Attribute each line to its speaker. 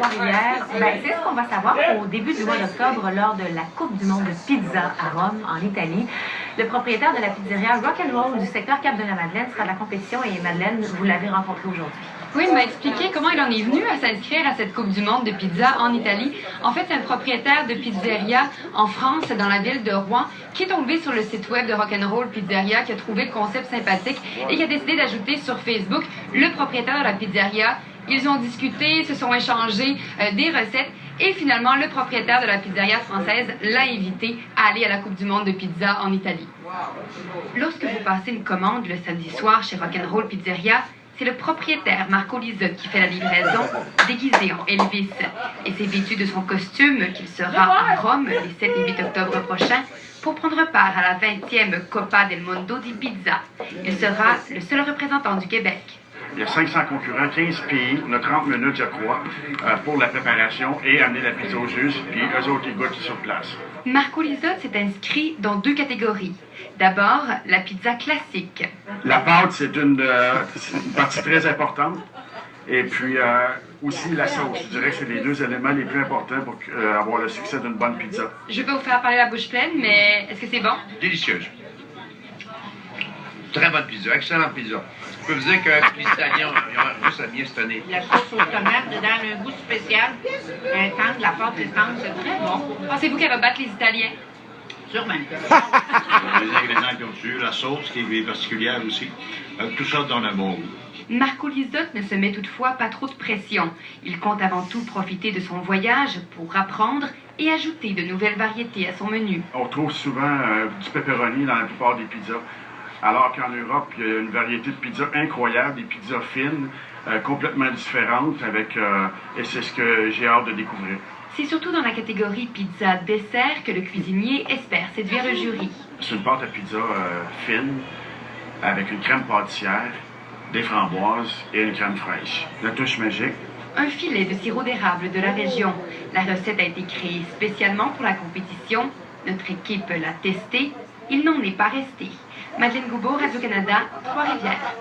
Speaker 1: Trois-Rivières? C'est ce qu'on va savoir au début du mois d'octobre lors de la Coupe du monde de pizza à Rome, en Italie. Le propriétaire de la pizzeria Rock'n'Roll du secteur Cap-de-la-Madeleine sera à la compétition et Madeleine, vous l'avez rencontré aujourd'hui.
Speaker 2: Oui, il m'a expliqué comment il en est venu à s'inscrire à cette Coupe du monde de pizza en Italie. En fait, c'est un propriétaire de pizzeria en France, dans la ville de Rouen, qui est tombé sur le site web de Rock'n'Roll Pizzeria, qui a trouvé le concept sympathique et qui a décidé d'ajouter sur Facebook le propriétaire de la pizzeria. Ils ont discuté, se sont échangés des recettes et finalement, le propriétaire de la pizzeria française l'a invité à aller à la Coupe du monde de pizza en Italie. Lorsque vous passez une commande le samedi soir chez Rock'n'Roll Pizzeria, c'est le propriétaire Marco Lisotte qui fait la livraison, déguisé en Elvis. Et c'est vêtu de son costume qu'il sera à Rome les 7 et 8 octobre prochains pour prendre part à la 20e Coppa del Mondo di Pizza. Il sera le seul représentant du Québec.
Speaker 3: Il y a 500 concurrents, 15 pays, on a 30 minutes, je crois, pour la préparation et amener la pizza au juste, puis eux autres, ils goûtent sur place.
Speaker 2: Marco Lisotte s'est inscrit dans 2 catégories. D'abord, la pizza classique.
Speaker 3: La pâte, c'est une partie très importante. Et puis aussi la sauce. Je dirais que c'est les 2 éléments les plus importants pour avoir le succès d'une bonne pizza.
Speaker 2: Je peux vous faire parler la bouche pleine, mais est-ce que c'est bon?
Speaker 4: Délicieuse. Très bonne pizza, excellente pizza. Je peux vous dire que les Italiens ont juste à bien se tenir.
Speaker 5: La sauce aux tomates, dedans, un goût spécial. Un temps de la pâte est tendre, c'est très bon.
Speaker 2: Pensez-vous qu'elle va battre les Italiens?
Speaker 5: Sûrement.
Speaker 6: Les ingrédients qu'ils ont dessus, la sauce qui est particulière aussi. Tout ça donne un bon goût.
Speaker 2: Marco Lisotte ne se met toutefois pas trop de pression. Il compte avant tout profiter de son voyage pour apprendre et ajouter de nouvelles variétés à son menu.
Speaker 3: On trouve souvent du pepperoni dans la plupart des pizzas. Alors qu'en Europe, il y a une variété de pizzas incroyable, des pizzas fines, complètement différentes, et c'est ce que j'ai hâte de découvrir.
Speaker 2: C'est surtout dans la catégorie pizza dessert que le cuisinier espère séduire le jury.
Speaker 3: C'est une pâte à pizza fine, avec une crème pâtissière, des framboises et une crème fraîche. La touche magique.
Speaker 2: Un filet de sirop d'érable de la région. La recette a été créée spécialement pour la compétition. Notre équipe l'a testée. Il n'en est pas resté. Madeleine Goubeau, Radio-Canada, Trois-Rivières.